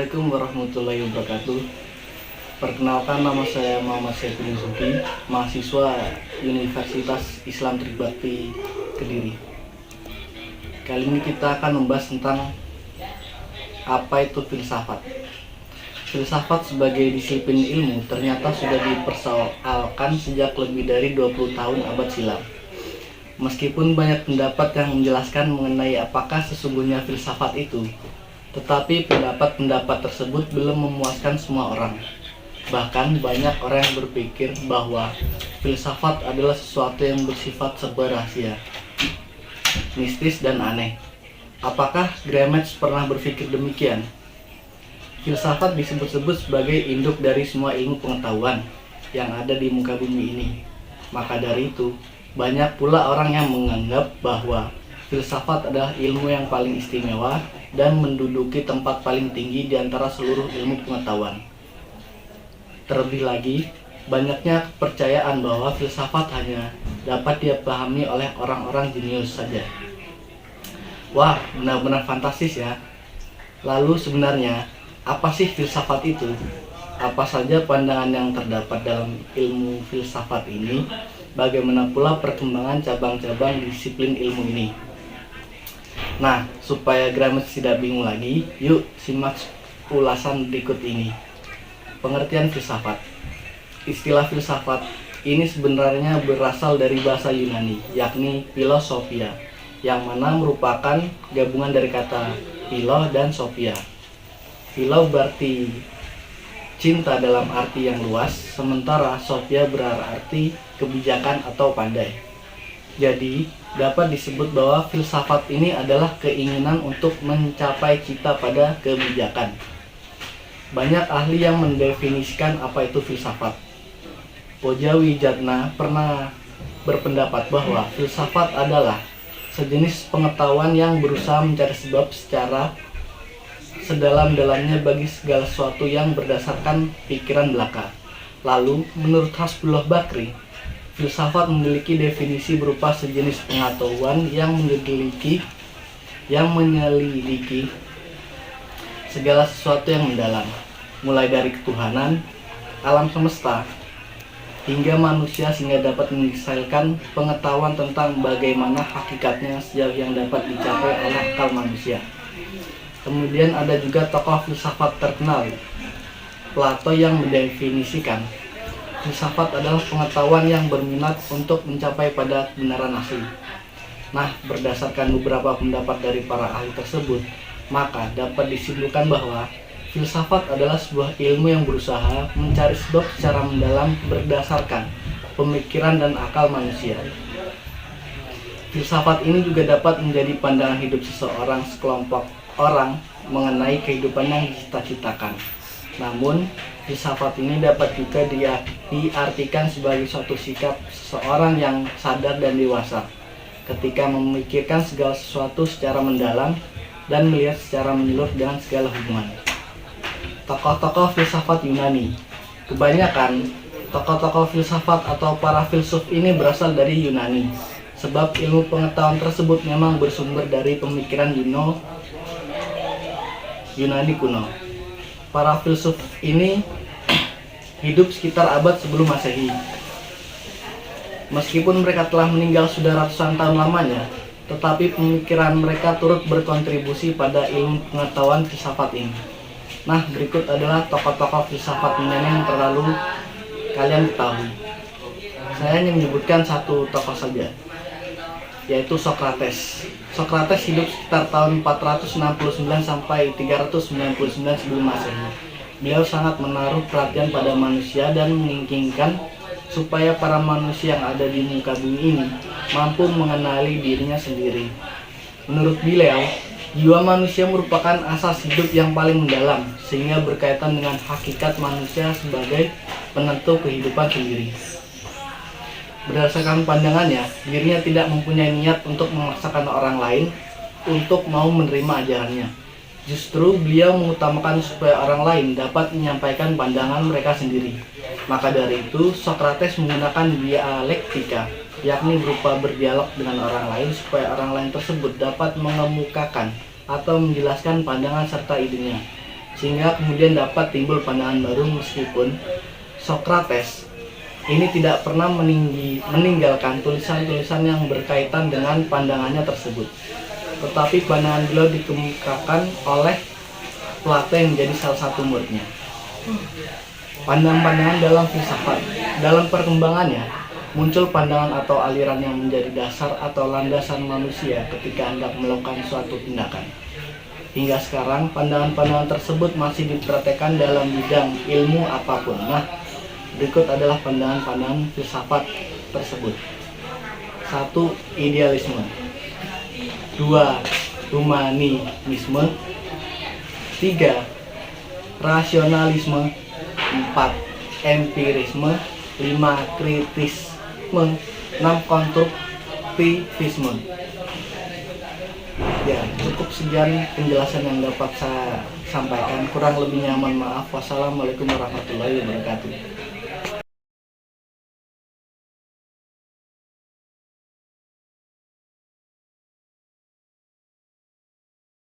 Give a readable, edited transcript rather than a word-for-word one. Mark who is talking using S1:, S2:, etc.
S1: Assalamualaikum warahmatullahi wabarakatuh. Perkenalkan, nama saya Muhammad Syaiful Zuki, mahasiswa Universitas Islam Tribakti Kediri. Kali ini kita akan membahas tentang apa itu filsafat. Filsafat sebagai disiplin ilmu ternyata sudah dipersoalkan sejak lebih dari 20 tahun abad silam. Meskipun banyak pendapat yang menjelaskan mengenai apakah sesungguhnya filsafat itu, tetapi pendapat-pendapat tersebut belum memuaskan semua orang. Bahkan banyak orang yang berpikir bahwa filsafat adalah sesuatu yang bersifat serba rahasia, mistis dan aneh. Apakah Gramsci pernah berpikir demikian? Filsafat disebut-sebut sebagai induk dari semua ilmu pengetahuan yang ada di muka bumi ini. Maka dari itu, banyak pula orang yang menganggap bahwa filsafat adalah ilmu yang paling istimewa dan menduduki tempat paling tinggi di antara seluruh ilmu pengetahuan. Terlebih lagi, banyaknya kepercayaan bahwa filsafat hanya dapat dipahami oleh orang-orang jenius saja. Wah, benar-benar fantastis ya. Lalu sebenarnya, apa sih filsafat itu? Apa saja pandangan yang terdapat dalam ilmu filsafat ini? Bagaimana pula perkembangan cabang-cabang disiplin ilmu ini? Nah, supaya Gramsci tidak bingung lagi, yuk simak ulasan berikut ini. Pengertian filsafat. Istilah filsafat ini sebenarnya berasal dari bahasa Yunani, yakni philosophia, yang mana merupakan gabungan dari kata philo dan sophia. Philo berarti cinta dalam arti yang luas, sementara sophia berarti kebijakan atau pandai. Jadi, dapat disebut bahwa filsafat ini adalah keinginan untuk mencapai cita pada kebijakan. Banyak ahli yang mendefinisikan apa itu filsafat. Pojawijatna pernah berpendapat bahwa filsafat adalah sejenis pengetahuan yang berusaha mencari sebab secara sedalam-dalamnya bagi segala sesuatu yang berdasarkan pikiran belaka. Lalu, menurut Hasbullah Bakri, filsafat memiliki definisi berupa sejenis pengetahuan yang menyelidiki segala sesuatu yang mendalam, mulai dari ketuhanan, alam semesta, hingga manusia, sehingga dapat menghasilkan pengetahuan tentang bagaimana hakikatnya sejauh yang dapat dicapai oleh akal manusia. Kemudian ada juga tokoh filsafat terkenal, Plato, yang mendefinisikan filsafat adalah pengetahuan yang berminat untuk mencapai pada kebenaran asli. Nah, berdasarkan beberapa pendapat dari para ahli tersebut, maka dapat disimpulkan bahwa filsafat adalah sebuah ilmu yang berusaha mencari sebab secara mendalam berdasarkan pemikiran dan akal manusia. Filsafat ini juga dapat menjadi pandangan hidup seseorang, sekelompok orang mengenai kehidupan yang dicita-citakan. Namun, filsafat ini dapat juga diartikan sebagai suatu sikap seseorang yang sadar dan dewasa ketika memikirkan segala sesuatu secara mendalam dan melihat secara menyeluruh dengan segala hubungan. Tokoh-tokoh filsafat Yunani. Kebanyakan tokoh-tokoh filsafat atau para filsuf ini berasal dari Yunani, sebab ilmu pengetahuan tersebut memang bersumber dari pemikiran Yunani kuno. Para filsuf ini hidup sekitar abad sebelum Masehi. Meskipun mereka telah meninggal sudah ratusan tahun lamanya, tetapi pemikiran mereka turut berkontribusi pada ilmu pengetahuan filsafat ini. Nah, berikut adalah tokoh-tokoh filsafat Yunani yang perlu kalian ketahui. Saya hanya menyebutkan satu tokoh saja, yaitu Socrates. Socrates hidup sekitar tahun 469 sampai 399 sebelum Masehi. Beliau sangat menaruh perhatian pada manusia dan menginginkan supaya para manusia yang ada di muka bumi ini mampu mengenali dirinya sendiri. Menurut beliau, jiwa manusia merupakan asas hidup yang paling mendalam, sehingga berkaitan dengan hakikat manusia sebagai penentu kehidupan sendiri. Berdasarkan pandangannya, dirinya tidak mempunyai niat untuk memaksakan orang lain untuk mau menerima ajarannya. Justru beliau mengutamakan supaya orang lain dapat menyampaikan pandangan mereka sendiri. Maka dari itu, Socrates menggunakan dialektika, yakni berupa berdialog dengan orang lain supaya orang lain tersebut dapat mengemukakan atau menjelaskan pandangan serta idenya. sehingga kemudian dapat timbul pandangan baru meskipun Socrates ini tidak pernah meninggalkan tulisan-tulisan yang berkaitan dengan pandangannya tersebut. Tetapi pandangan beliau dikemukakan oleh Plato yang menjadi salah satu muridnya. Pandangan-pandangan dalam filsafat. Dalam perkembangannya, muncul pandangan atau aliran yang menjadi dasar atau landasan manusia ketika hendak melakukan suatu tindakan. Hingga sekarang, pandangan-pandangan tersebut masih dipraktekkan dalam bidang ilmu apapun. Nah, berikut adalah pandangan-pandangan filsafat tersebut. 1. Idealisme. 2. Humanisme. 3. Rasionalisme. 4. Empirisme. 5. Kritisme. 6. Konstruktivisme. Ya, cukup sekian penjelasan yang dapat saya sampaikan. Kurang lebihnya mohon maaf. Wassalamualaikum warahmatullahi wabarakatuh.